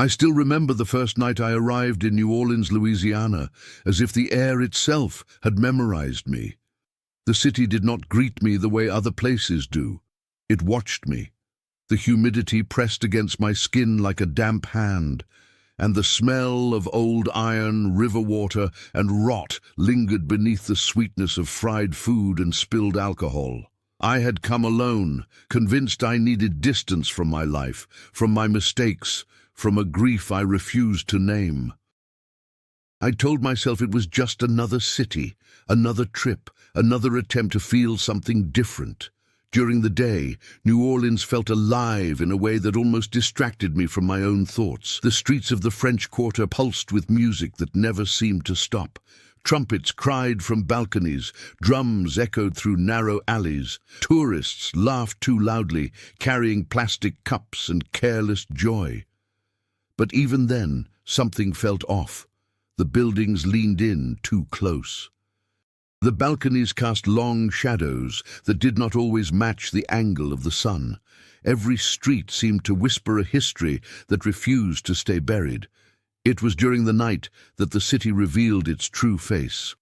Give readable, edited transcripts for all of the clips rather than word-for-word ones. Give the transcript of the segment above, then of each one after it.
I still remember the first night I arrived in New Orleans, Louisiana, as if the air itself had memorized me. The city did not greet me the way other places do. It watched me. The humidity pressed against my skin like a damp hand, and the smell of old iron, river water, and rot lingered beneath the sweetness of fried food and spilled alcohol. I had come alone, convinced I needed distance from my life, from my mistakes, from a grief I refused to name. I told myself it was just another city, another trip, another attempt to feel something different. During the day, New Orleans felt alive in a way that almost distracted me from my own thoughts. The streets of the French Quarter pulsed with music that never seemed to stop. Trumpets cried from balconies, drums echoed through narrow alleys. Tourists laughed too loudly, carrying plastic cups and careless joy. But even then, something felt off. The buildings leaned in too close. The balconies cast long shadows that did not always match the angle of the sun. Every street seemed to whisper a history that refused to stay buried. It was during the night that the city revealed its true face.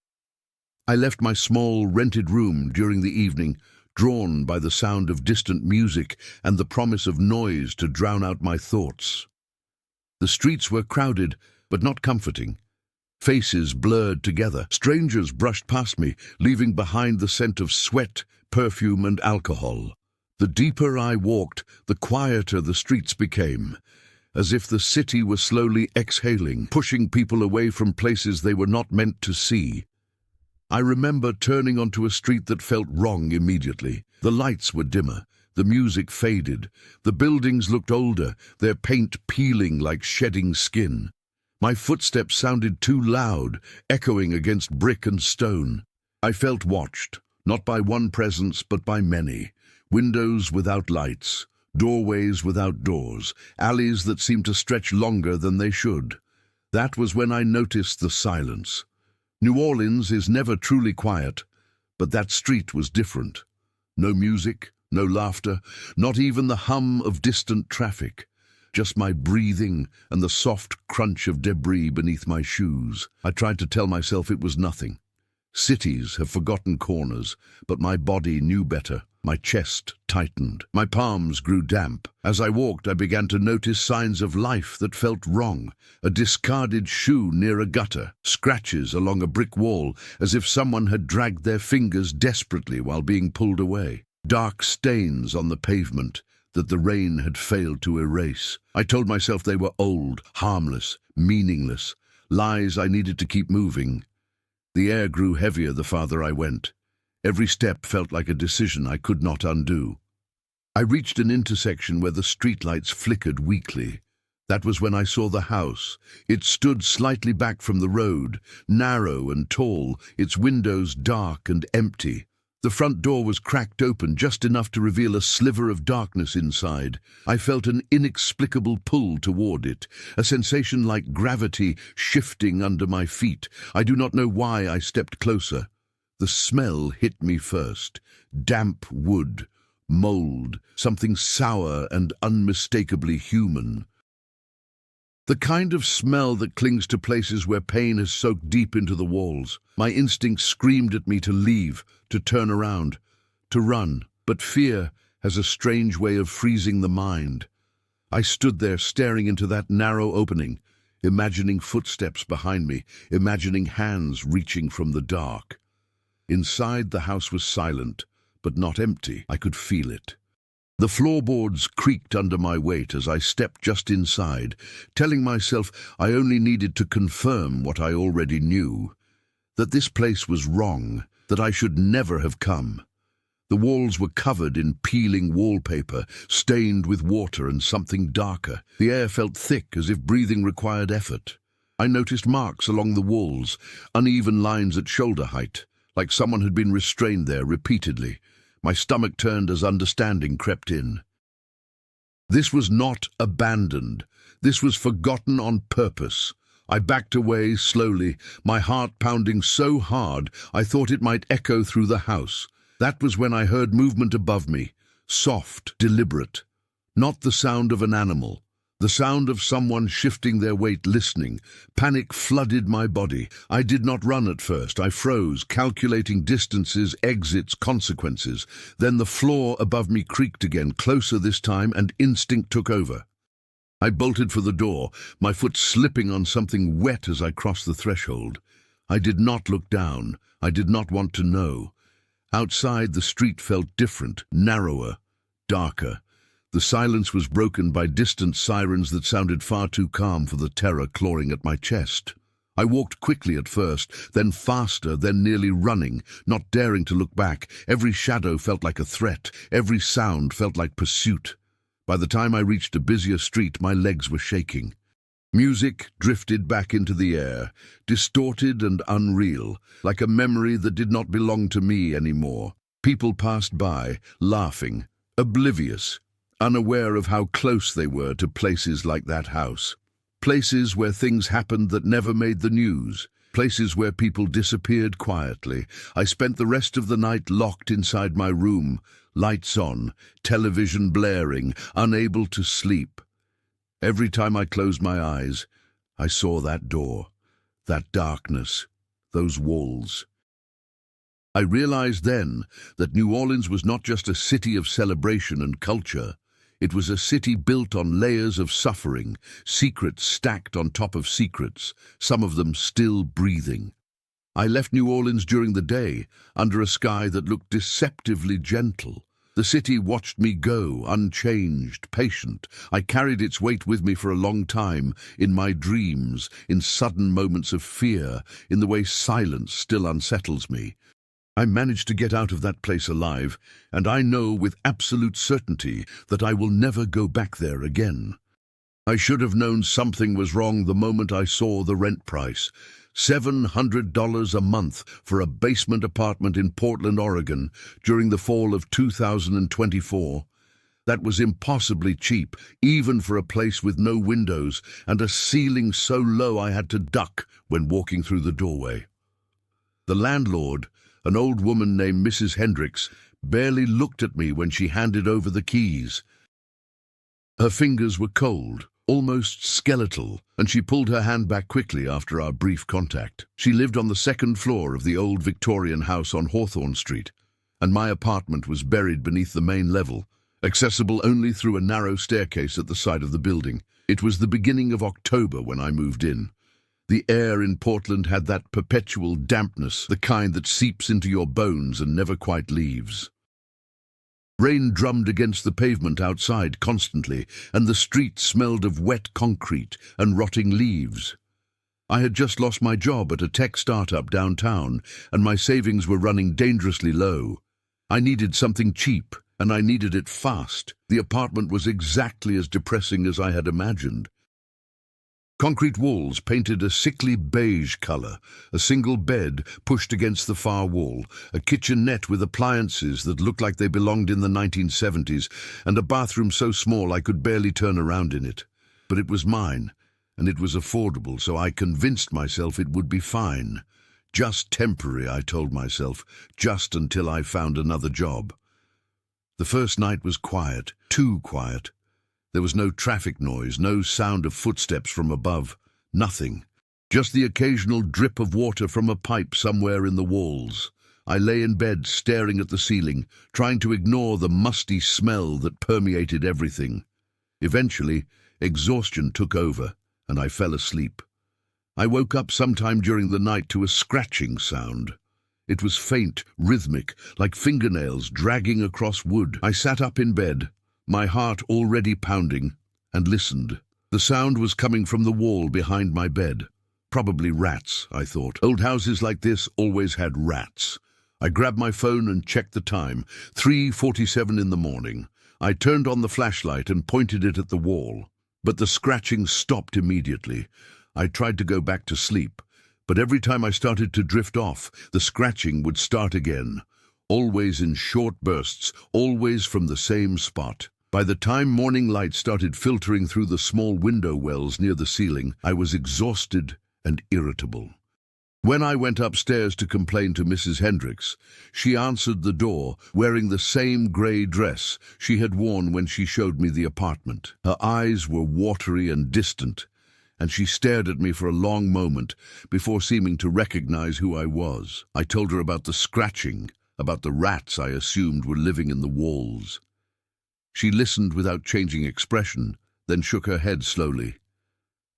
I left my small, rented room during the evening, drawn by the sound of distant music and the promise of noise to drown out my thoughts. The streets were crowded, but not comforting. Faces blurred together. Strangers brushed past me, leaving behind the scent of sweat, perfume, and alcohol. The deeper I walked, the quieter the streets became, as if the city was slowly exhaling, pushing people away from places they were not meant to see. I remember turning onto a street that felt wrong immediately. The lights were dimmer. The music faded. The buildings looked older, their paint peeling like shedding skin. My footsteps sounded too loud, echoing against brick and stone. I felt watched, not by one presence but by many. Windows without lights, doorways without doors, alleys that seemed to stretch longer than they should. That was when I noticed the silence. New Orleans is never truly quiet, but that street was different. No music, no laughter, not even the hum of distant traffic. Just my breathing and the soft crunch of debris beneath my shoes. I tried to tell myself it was nothing. Cities have forgotten corners, but my body knew better. My chest tightened. My palms grew damp. As I walked, I began to notice signs of life that felt wrong. A discarded shoe near a gutter, scratches along a brick wall, as if someone had dragged their fingers desperately while being pulled away. Dark stains on the pavement that the rain had failed to erase. I told myself they were old, harmless, meaningless, lies I needed to keep moving. The air grew heavier the farther I went. Every step felt like a decision I could not undo. I reached an intersection where the streetlights flickered weakly. That was when I saw the house. It stood slightly back from the road, narrow and tall, its windows dark and empty. The front door was cracked open just enough to reveal a sliver of darkness inside. I felt an inexplicable pull toward it, a sensation like gravity shifting under my feet. I do not know why I stepped closer. The smell hit me first. Damp wood, mold, something sour and unmistakably human. The kind of smell that clings to places where pain has soaked deep into the walls. My instinct screamed at me to leave, to turn around, to run. But fear has a strange way of freezing the mind. I stood there staring into that narrow opening, imagining footsteps behind me, imagining hands reaching from the dark. Inside, the house was silent, but not empty. I could feel it. The floorboards creaked under my weight as I stepped just inside, telling myself I only needed to confirm what I already knew, that this place was wrong, that I should never have come. The walls were covered in peeling wallpaper, stained with water and something darker. The air felt thick, as if breathing required effort. I noticed marks along the walls, uneven lines at shoulder height, like someone had been restrained there repeatedly. My stomach turned as understanding crept in. This was not abandoned. This was forgotten on purpose. I backed away slowly, my heart pounding so hard I thought it might echo through the house. That was when I heard movement above me, soft, deliberate. Not the sound of an animal, The sound of someone shifting their weight, listening. Panic flooded my body. I did not run at first. I froze, calculating distances, exits, consequences. Then the floor above me creaked again, closer this time, and instinct took over. I bolted for the door, my foot slipping on something wet as I crossed the threshold. I did not look down. I did not want to know. Outside, the street felt different, narrower, darker. The silence was broken by distant sirens that sounded far too calm for the terror clawing at my chest. I walked quickly at first, then faster, then nearly running, not daring to look back. Every shadow felt like a threat. Every sound felt like pursuit. By the time I reached a busier street, my legs were shaking. Music drifted back into the air, distorted and unreal, like a memory that did not belong to me anymore. People passed by, laughing, oblivious, unaware of how close they were to places like that house. Places where things happened that never made the news. Places where people disappeared quietly. I spent the rest of the night locked inside my room, lights on, television blaring, unable to sleep. Every time I closed my eyes, I saw that door, that darkness, those walls. I realized then that New Orleans was not just a city of celebration and culture. It was a city built on layers of suffering, secrets stacked on top of secrets, some of them still breathing. I left New Orleans during the day, under a sky that looked deceptively gentle. The city watched me go, unchanged, patient. I carried its weight with me for a long time, in my dreams, in sudden moments of fear, in the way silence still unsettles me. I managed to get out of that place alive, and I know with absolute certainty that I will never go back there again. I should have known something was wrong the moment I saw the rent price. $700 a month for a basement apartment in Portland, Oregon, during the fall of 2024. That was impossibly cheap, even for a place with no windows and a ceiling so low I had to duck when walking through the doorway. The landlord, an old woman named Mrs. Hendricks, barely looked at me when she handed over the keys. Her fingers were cold, almost skeletal, and she pulled her hand back quickly after our brief contact. She lived on the second floor of the old Victorian house on Hawthorne Street, and my apartment was buried beneath the main level, accessible only through a narrow staircase at the side of the building. It was the beginning of October when I moved in. The air in Portland had that perpetual dampness, the kind that seeps into your bones and never quite leaves. Rain drummed against the pavement outside constantly, and the street smelled of wet concrete and rotting leaves. I had just lost my job at a tech startup downtown, and my savings were running dangerously low. I needed something cheap, and I needed it fast. The apartment was exactly as depressing as I had imagined. Concrete walls painted a sickly beige color, a single bed pushed against the far wall, a kitchenette with appliances that looked like they belonged in the 1970s, and a bathroom so small I could barely turn around in it. But it was mine, and it was affordable, so I convinced myself it would be fine. Just temporary, I told myself, just until I found another job. The first night was quiet, too quiet. There was no traffic noise, no sound of footsteps from above, nothing. Just the occasional drip of water from a pipe somewhere in the walls. I lay in bed staring at the ceiling, trying to ignore the musty smell that permeated everything. Eventually, exhaustion took over, and I fell asleep. I woke up sometime during the night to a scratching sound. It was faint, rhythmic, like fingernails dragging across wood. I sat up in bed, my heart already pounding, and listened. The sound was coming from the wall behind my bed. Probably rats, I thought. Old houses like this always had rats. I grabbed my phone and checked the time. 3:47 in the morning. I turned on the flashlight and pointed it at the wall. But the scratching stopped immediately. I tried to go back to sleep, but every time I started to drift off, the scratching would start again. Always in short bursts, always from the same spot. By the time morning light started filtering through the small window wells near the ceiling, I was exhausted and irritable. When I went upstairs to complain to Mrs. Hendricks, she answered the door, wearing the same grey dress she had worn when she showed me the apartment. Her eyes were watery and distant, and she stared at me for a long moment before seeming to recognize who I was. I told her about the scratching, about the rats I assumed were living in the walls. She listened without changing expression, then shook her head slowly.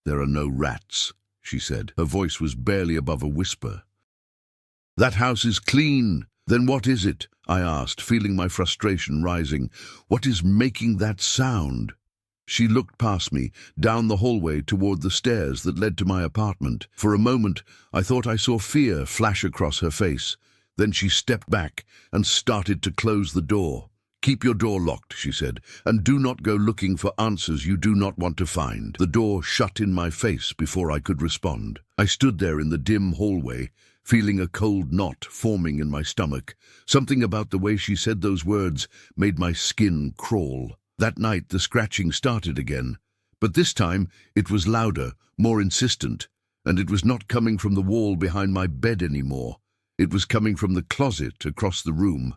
"There are no rats," she said. Her voice was barely above a whisper. "That house is clean. Then what is it?" I asked, feeling my frustration rising. "What is making that sound?" She looked past me, down the hallway toward the stairs that led to my apartment. For a moment, I thought I saw fear flash across her face. Then she stepped back and started to close the door. "Keep your door locked," she said, "and do not go looking for answers you do not want to find." The door shut in my face before I could respond. I stood there in the dim hallway, feeling a cold knot forming in my stomach. Something about the way she said those words made my skin crawl. That night the scratching started again, but this time it was louder, more insistent, and it was not coming from the wall behind my bed anymore. It was coming from the closet across the room.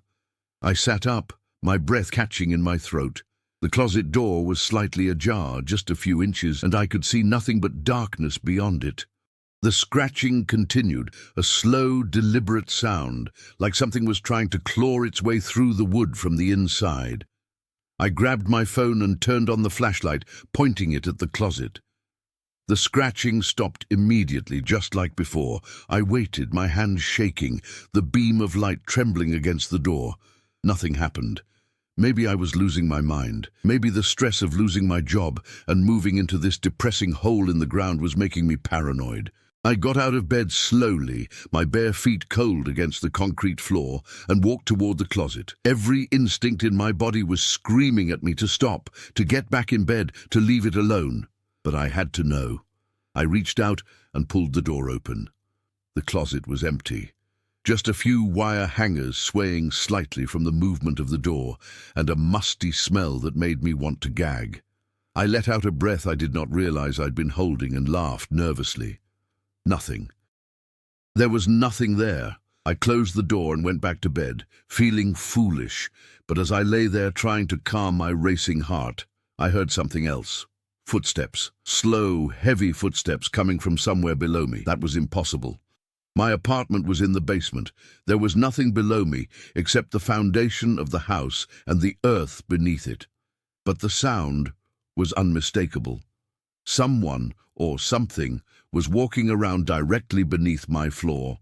I sat up, my breath catching in my throat. The closet door was slightly ajar, just a few inches, and I could see nothing but darkness beyond it. The scratching continued, a slow, deliberate sound, like something was trying to claw its way through the wood from the inside. I grabbed my phone and turned on the flashlight, pointing it at the closet. The scratching stopped immediately, just like before. I waited, my hands shaking, the beam of light trembling against the door. Nothing happened. Maybe I was losing my mind. Maybe the stress of losing my job and moving into this depressing hole in the ground was making me paranoid. I got out of bed slowly, my bare feet cold against the concrete floor, and walked toward the closet. Every instinct in my body was screaming at me to stop, to get back in bed, to leave it alone. But I had to know. I reached out and pulled the door open. The closet was empty. Just a few wire hangers swaying slightly from the movement of the door, and a musty smell that made me want to gag. I let out a breath I did not realize I'd been holding and laughed nervously. Nothing. There was nothing there. I closed the door and went back to bed, feeling foolish, but as I lay there trying to calm my racing heart, I heard something else. Footsteps. Slow, heavy footsteps coming from somewhere below me. That was impossible. My apartment was in the basement. There was nothing below me except the foundation of the house and the earth beneath it. But the sound was unmistakable. Someone, or something, was walking around directly beneath my floor.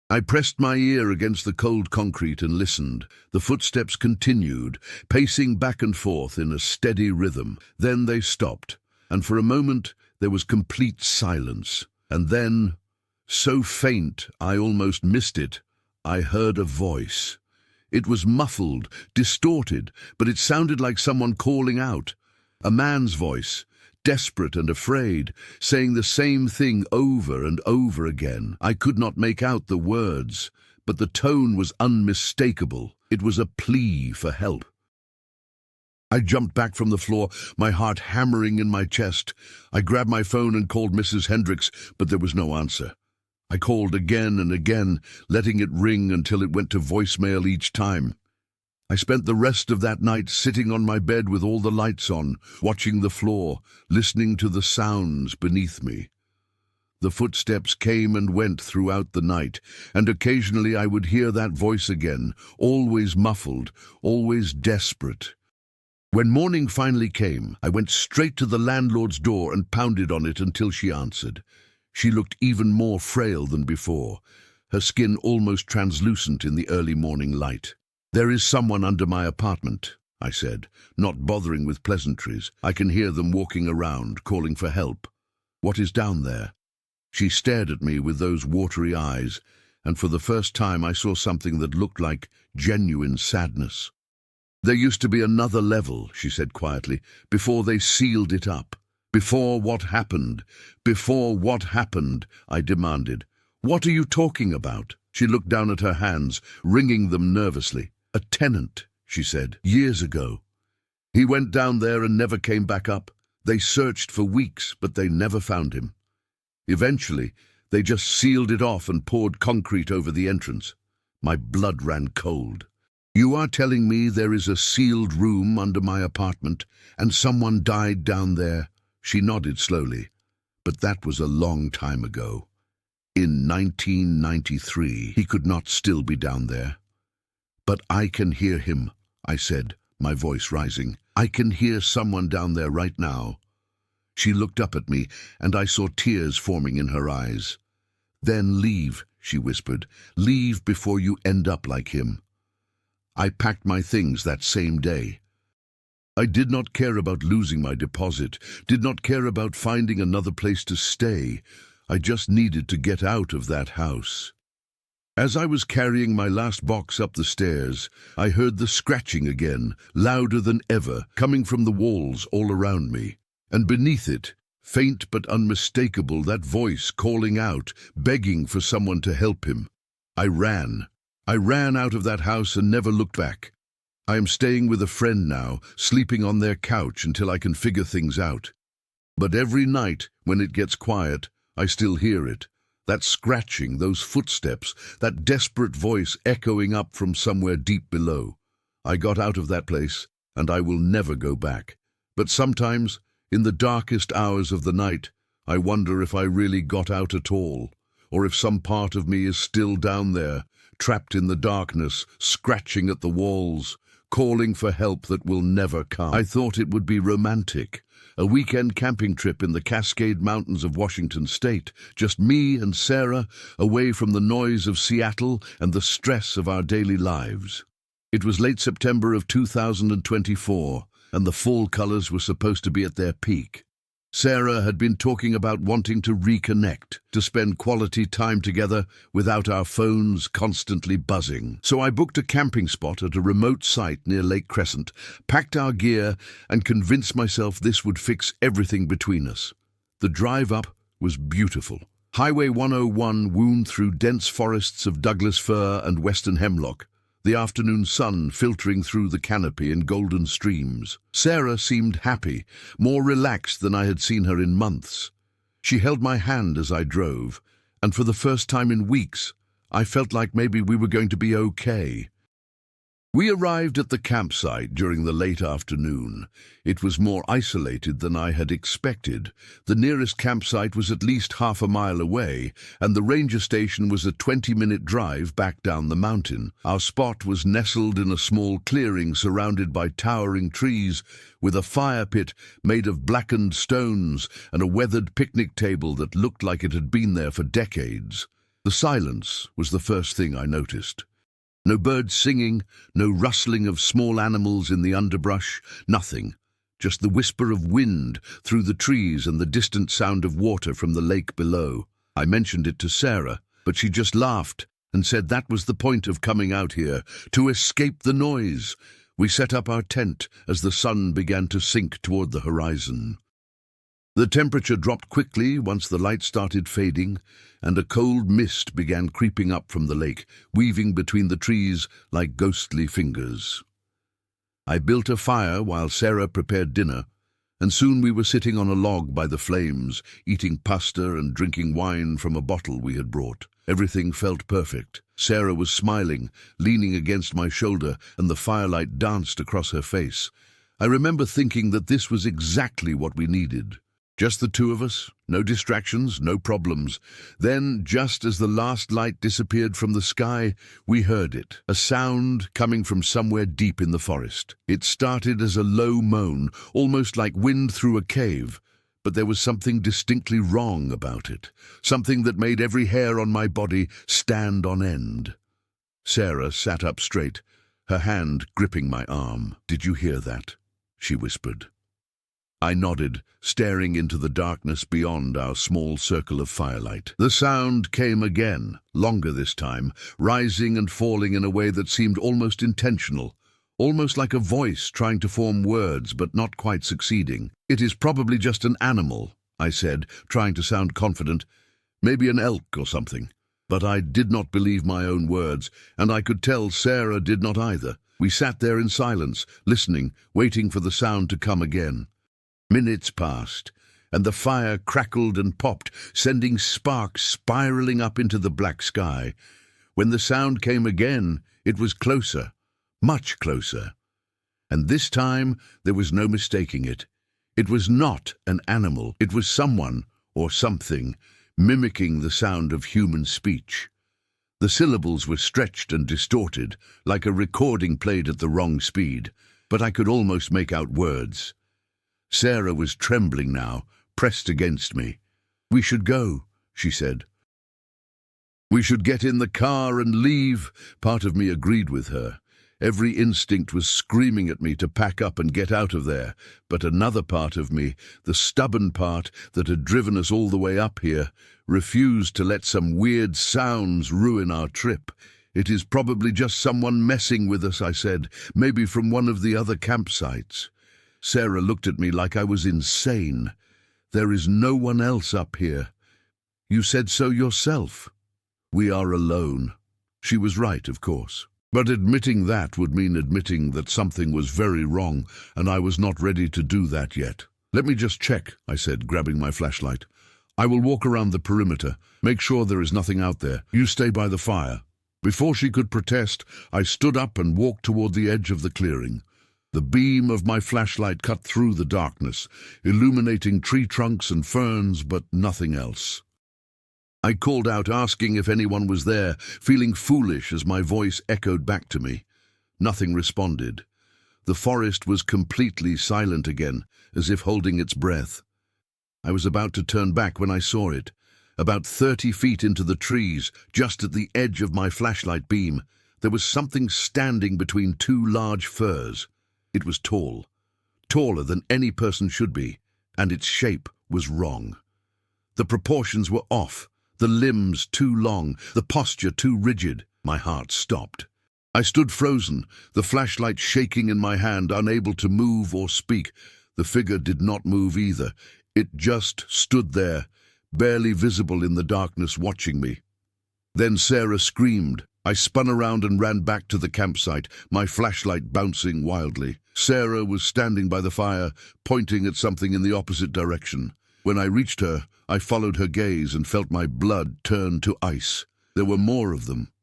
I pressed my ear against the cold concrete and listened. The footsteps continued, pacing back and forth in a steady rhythm. Then they stopped, and for a moment there was complete silence. And then, so faint I almost missed it, I heard a voice. It was muffled, distorted, but it sounded like someone calling out. A man's voice, desperate and afraid, saying the same thing over and over again. I could not make out the words, but the tone was unmistakable. It was a plea for help. I jumped back from the floor, my heart hammering in my chest. I grabbed my phone and called Mrs. Hendricks, but there was no answer. I called again and again, letting it ring until it went to voicemail each time. I spent the rest of that night sitting on my bed with all the lights on, watching the floor, listening to the sounds beneath me. The footsteps came and went throughout the night, and occasionally I would hear that voice again, always muffled, always desperate. When morning finally came, I went straight to the landlord's door and pounded on it until she answered. She looked even more frail than before, her skin almost translucent in the early morning light. "There is someone under my apartment," I said, not bothering with pleasantries. "I can hear them walking around, calling for help. What is down there?" She stared at me with those watery eyes, and for the first time I saw something that looked like genuine sadness. "There used to be another level," she said quietly, "before they sealed it up." "Before what happened? Before what happened?" I demanded. "What are you talking about?" She looked down at her hands, wringing them nervously. "A tenant," she said, "years ago. He went down there and never came back up. They searched for weeks, but they never found him. Eventually, They just sealed it off and poured concrete over the entrance. My blood ran cold. You are telling me there is a sealed room under my apartment, and someone died down there? She nodded slowly. But that was a long time ago. In 1993, he could not still be down there. But I can hear him, I said, my voice rising. I can hear someone down there right now. She looked up at me, and I saw tears forming in her eyes. Then leave, she whispered. Leave before you end up like him. I packed my things that same day. I did not care about losing my deposit, did not care about finding another place to stay. I just needed to get out of that house. As I was carrying my last box up the stairs, I heard the scratching again, louder than ever, coming from the walls all around me. And beneath it, faint but unmistakable, that voice calling out, begging for someone to help him. I ran out of that house and never looked back. I am staying with a friend now, sleeping on their couch until I can figure things out. But every night, when it gets quiet, I still hear it. That scratching, those footsteps, that desperate voice echoing up from somewhere deep below. I got out of that place, and I will never go back. But sometimes, in the darkest hours of the night, I wonder if I really got out at all, or if some part of me is still down there, trapped in the darkness, scratching at the walls, calling for help that will never come. I thought it would be romantic. A weekend camping trip in the Cascade Mountains of Washington State, just me and Sarah, away from the noise of Seattle and the stress of our daily lives. It was late September of 2024, and the fall colors were supposed to be at their peak. Sarah had been talking about wanting to reconnect, to spend quality time together without our phones constantly buzzing. So I booked a camping spot at a remote site near Lake Crescent, packed our gear, and convinced myself this would fix everything between us. The drive up was beautiful. Highway 101 wound through dense forests of Douglas fir and western hemlock, the afternoon sun filtering through the canopy in golden streams. Sarah seemed happy, more relaxed than I had seen her in months. She held my hand as I drove, and for the first time in weeks, I felt like maybe we were going to be okay. We arrived at the campsite during the late afternoon. It was more isolated than I had expected. The nearest campsite was at least half a mile away, and the ranger station was a 20-minute drive back down the mountain. Our spot was nestled in a small clearing surrounded by towering trees, with a fire pit made of blackened stones and a weathered picnic table that looked like it had been there for decades. The silence was the first thing I noticed. No birds singing, no rustling of small animals in the underbrush, nothing. Just the whisper of wind through the trees and the distant sound of water from the lake below. I mentioned it to Sarah, but she just laughed and said that was the point of coming out here, to escape the noise. We set up our tent as the sun began to sink toward the horizon. The temperature dropped quickly once the light started fading, and a cold mist began creeping up from the lake, weaving between the trees like ghostly fingers. I built a fire while Sarah prepared dinner, and soon we were sitting on a log by the flames, eating pasta and drinking wine from a bottle we had brought. Everything felt perfect. Sarah was smiling, leaning against my shoulder, and the firelight danced across her face. I remember thinking that this was exactly what we needed. Just the two of us, no distractions, no problems. Then, just as the last light disappeared from the sky, we heard it, a sound coming from somewhere deep in the forest. It started as a low moan, almost like wind through a cave, but there was something distinctly wrong about it, something that made every hair on my body stand on end. Sarah sat up straight, her hand gripping my arm. "Did you hear that?" she whispered. I nodded, staring into the darkness beyond our small circle of firelight. The sound came again, longer this time, rising and falling in a way that seemed almost intentional, almost like a voice trying to form words but not quite succeeding. "It is probably just an animal," I said, trying to sound confident. "Maybe an elk or something." But I did not believe my own words, and I could tell Sarah did not either. We sat there in silence, listening, waiting for the sound to come again. Minutes passed, and the fire crackled and popped, sending sparks spiraling up into the black sky. When the sound came again, it was closer, much closer. And this time there was no mistaking it. It was not an animal, it was someone, or something, mimicking the sound of human speech. The syllables were stretched and distorted, like a recording played at the wrong speed, but I could almost make out words. Sarah was trembling now, pressed against me. "We should go," she said. "We should get in the car and leave." Part of me agreed with her. Every instinct was screaming at me to pack up and get out of there, but another part of me, the stubborn part that had driven us all the way up here, refused to let some weird sounds ruin our trip. "It is probably just someone messing with us," I said, "maybe from one of the other campsites." Sarah looked at me like I was insane. "There is no one else up here. You said so yourself. We are alone." She was right, of course. But admitting that would mean admitting that something was very wrong, and I was not ready to do that yet. "Let me just check," I said, grabbing my flashlight. "I will walk around the perimeter, make sure there is nothing out there. You stay by the fire." Before she could protest, I stood up and walked toward the edge of the clearing. The beam of my flashlight cut through the darkness, illuminating tree trunks and ferns, but nothing else. I called out, asking if anyone was there, feeling foolish as my voice echoed back to me. Nothing responded. The forest was completely silent again, as if holding its breath. I was about to turn back when I saw it. About 30 feet into the trees, just at the edge of my flashlight beam, there was something standing between two large firs. It was tall, taller than any person should be, and its shape was wrong. The proportions were off. The limbs too long, the posture too rigid. My heart stopped. I stood frozen, the flashlight shaking in my hand, unable to move or speak. The figure did not move either. It just stood there, barely visible in the darkness, watching me. Then Sarah screamed. I spun around and ran back to the campsite, my flashlight bouncing wildly. Sarah was standing by the fire, pointing at something in the opposite direction. When I reached her, I followed her gaze and felt my blood turn to ice. There were more of them.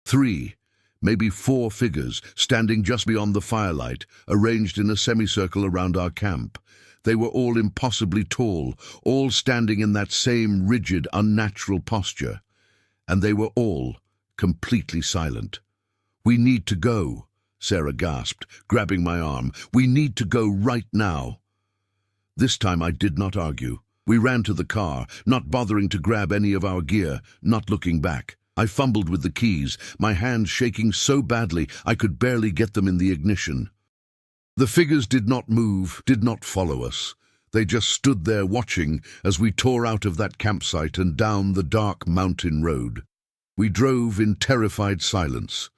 3, maybe 4 figures, standing just beyond the firelight, arranged in a semicircle around our camp. They were all impossibly tall, all standing in that same rigid, unnatural posture. And they were all completely silent. "We need to go," Sarah gasped, grabbing my arm. "We need to go right now." This time I did not argue. We ran to the car, not bothering to grab any of our gear, not looking back. I fumbled with the keys, my hands shaking so badly I could barely get them in the ignition. The figures did not move, did not follow us. They just stood there watching as we tore out of that campsite and down the dark mountain road. We drove in terrified silence,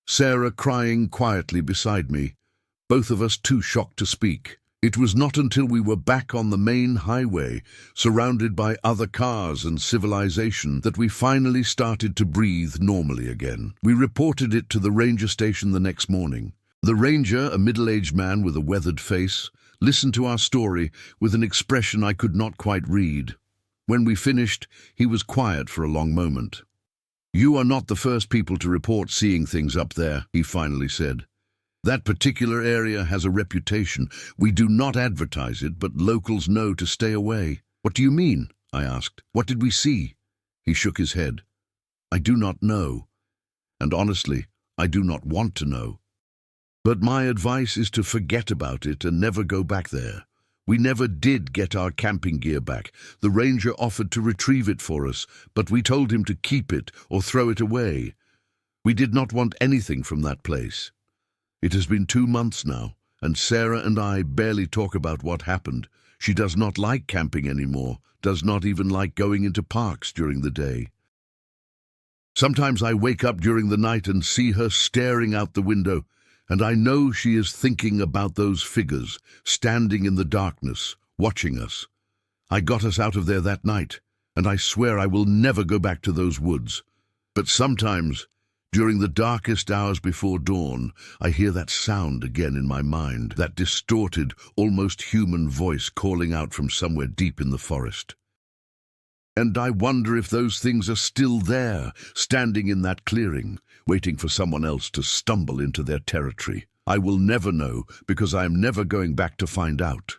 Sarah crying quietly beside me, both of us too shocked to speak. It was not until we were back on the main highway, surrounded by other cars and civilization, that we finally started to breathe normally again. We reported it to the ranger station the next morning. The ranger, a middle-aged man with a weathered face, listened to our story with an expression I could not quite read. When we finished, he was quiet for a long moment. "You are not the first people to report seeing things up there," he finally said. "That particular area has a reputation. We do not advertise it, but locals know to stay away." "What do you mean?" I asked. "What did we see?" He shook his head. "I do not know. And honestly, I do not want to know. But my advice is to forget about it and never go back there. We never did get our camping gear back. The ranger offered to retrieve it for us, but we told him to keep it or throw it away. We did not want anything from that place. It has been 2 months now, and Sarah and I barely talk about what happened. She does not like camping anymore, does not even like going into parks during the day. Sometimes I wake up during the night and see her staring out the window, and I know she is thinking about those figures, standing in the darkness, watching us. I got us out of there that night, and I swear I will never go back to those woods. But sometimes, During the darkest hours before dawn, I hear that sound again in my mind, that distorted, almost human voice calling out from somewhere deep in the forest. And I wonder if those things are still there, standing in that clearing, waiting for someone else to stumble into their territory. I will never know, because I am never going back to find out.